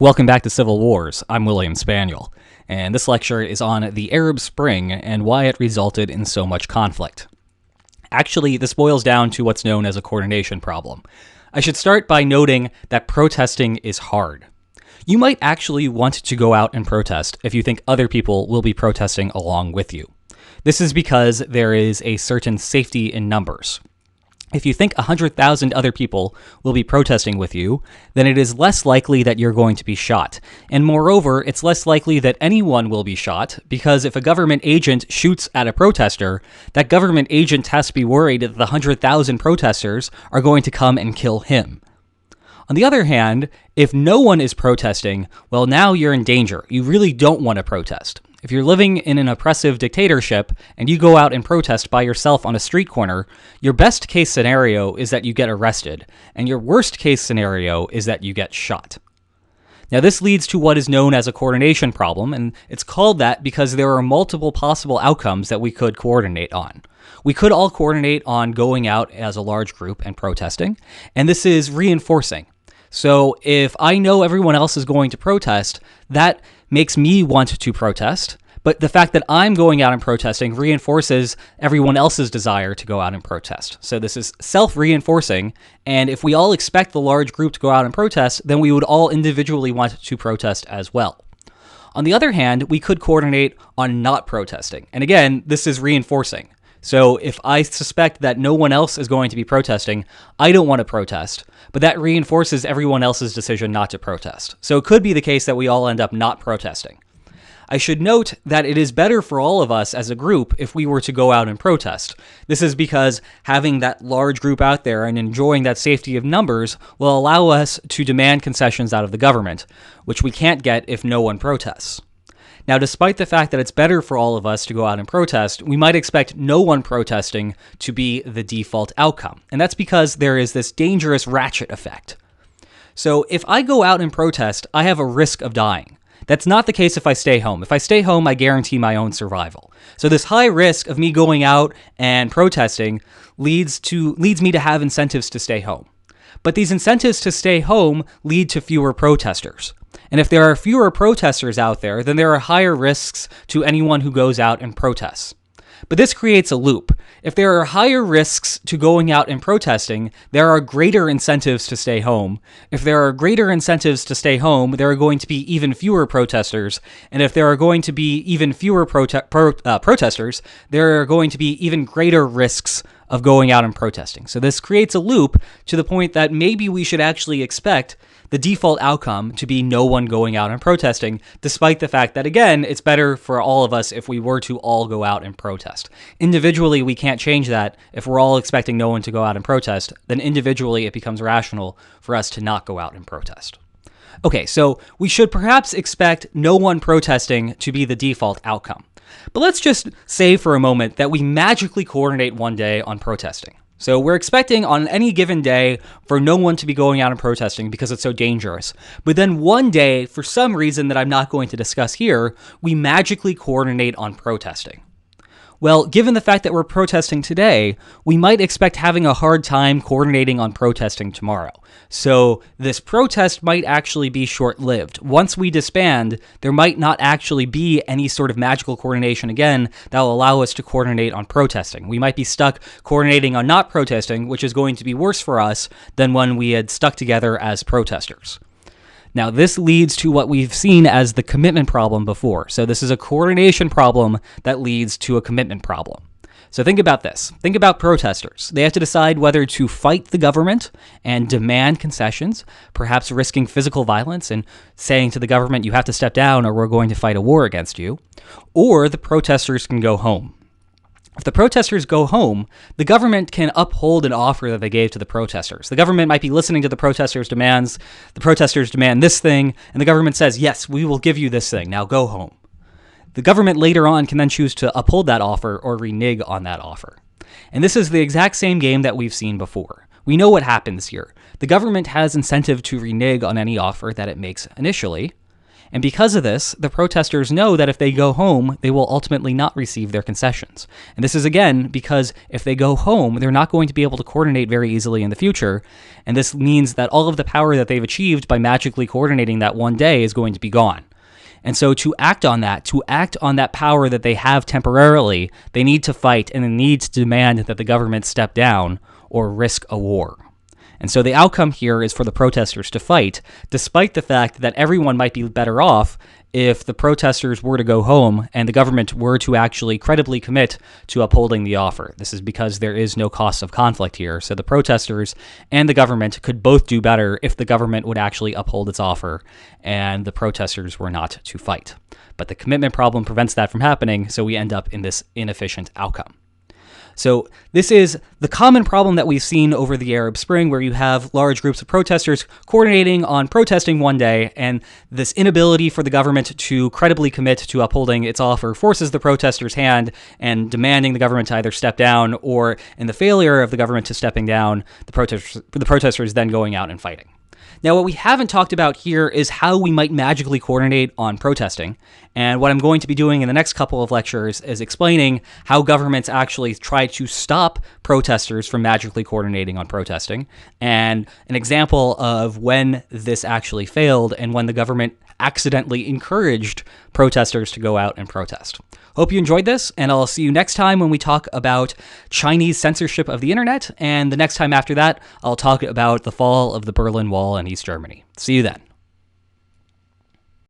Welcome back to Civil Wars. I'm William Spaniel, and this lecture is on the Arab Spring and why it resulted in so much conflict. Actually, this boils down to what's known as a coordination problem. I should start by noting that protesting is hard. You might actually want to go out and protest if you think other people will be protesting along with you. This is because there is a certain safety in numbers. If you think 100,000 other people will be protesting with you, then it is less likely that you're going to be shot. And moreover, it's less likely that anyone will be shot, because if a government agent shoots at a protester, that government agent has to be worried that the 100,000 protesters are going to come and kill him. On the other hand, if no one is protesting, well, now you're in danger. You really don't want to protest. If you're living in an oppressive dictatorship and you go out and protest by yourself on a street corner, your best case scenario is that you get arrested, and your worst case scenario is that you get shot. Now, this leads to what is known as a coordination problem, and it's called that because there are multiple possible outcomes that we could coordinate on. We could all coordinate on going out as a large group and protesting, and this is reinforcing. So if I know everyone else is going to protest, that makes me want to protest, but the fact that I'm going out and protesting reinforces everyone else's desire to go out and protest. So this is self-reinforcing, and if we all expect the large group to go out and protest, then we would all individually want to protest as well. On the other hand, we could coordinate on not protesting, and again, this is reinforcing. So if I suspect that no one else is going to be protesting, I don't want to protest, but that reinforces everyone else's decision not to protest. So it could be the case that we all end up not protesting. I should note that it is better for all of us as a group if we were to go out and protest. This is because having that large group out there and enjoying that safety of numbers will allow us to demand concessions out of the government, which we can't get if no one protests. Now, despite the fact that it's better for all of us to go out and protest, we might expect no one protesting to be the default outcome. And that's because there is this dangerous ratchet effect. So if I go out and protest, I have a risk of dying. That's not the case if I stay home. If I stay home, I guarantee my own survival. So this high risk of me going out and protesting leads me to have incentives to stay home. But these incentives to stay home lead to fewer protesters. And if there are fewer protesters out there, then there are higher risks to anyone who goes out and protests. But this creates a loop. If there are higher risks to going out and protesting, there are greater incentives to stay home. If there are greater incentives to stay home, there are going to be even fewer protesters. And if there are going to be even fewer protesters, there are going to be even greater risks of going out and protesting. So this creates a loop to the point that maybe we should actually expect the default outcome to be no one going out and protesting, despite the fact that, again, it's better for all of us if we were to all go out and protest. Individually, we can't change that. If we're all expecting no one to go out and protest, then individually it becomes rational for us to not go out and protest. Okay, so we should perhaps expect no one protesting to be the default outcome. But let's just say for a moment that we magically coordinate one day on protesting. So we're expecting on any given day for no one to be going out and protesting because it's so dangerous. But then one day, for some reason that I'm not going to discuss here, we magically coordinate on protesting. Well, given the fact that we're protesting today, we might expect having a hard time coordinating on protesting tomorrow. So this protest might actually be short-lived. Once we disband, there might not actually be any sort of magical coordination again that will allow us to coordinate on protesting. We might be stuck coordinating on not protesting, which is going to be worse for us than when we had stuck together as protesters. Now, this leads to what we've seen as the commitment problem before. So this is a coordination problem that leads to a commitment problem. So think about this. Think about protesters. They have to decide whether to fight the government and demand concessions, perhaps risking physical violence and saying to the government, you have to step down or we're going to fight a war against you, or the protesters can go home. If the protesters go home, the government can uphold an offer that they gave to the protesters. The government might be listening to the protesters' demands. The protesters demand this thing, and the government says, yes, we will give you this thing. Now go home. The government later on can then choose to uphold that offer or renege on that offer. And this is the exact same game that we've seen before. We know what happens here. The government has incentive to renege on any offer that it makes initially, And because of this, the protesters know that if they go home, they will ultimately not receive their concessions. And this is, again, because if they go home, they're not going to be able to coordinate very easily in the future. And this means that all of the power that they've achieved by magically coordinating that one day is going to be gone. And so to act on that power that they have temporarily, they need to fight and they need to demand that the government step down or risk a war. And so the outcome here is for the protesters to fight, despite the fact that everyone might be better off if the protesters were to go home and the government were to actually credibly commit to upholding the offer. This is because there is no cost of conflict here. So the protesters and the government could both do better if the government would actually uphold its offer and the protesters were not to fight. But the commitment problem prevents that from happening, so we end up in this inefficient outcome. So this is the common problem that we've seen over the Arab Spring, where you have large groups of protesters coordinating on protesting one day, and this inability for the government to credibly commit to upholding its offer forces the protesters' hand and demanding the government to either step down, or in the failure of the government to stepping down, the protesters then going out and fighting. Now, what we haven't talked about here is how we might magically coordinate on protesting. And what I'm going to be doing in the next couple of lectures is explaining how governments actually try to stop protesters from magically coordinating on protesting, and an example of when this actually failed and when the government accidentally encouraged protesters to go out and protest. Hope you enjoyed this, and I'll see you next time when we talk about Chinese censorship of the internet, and the next time after that, I'll talk about the fall of the Berlin Wall in East Germany. See you then.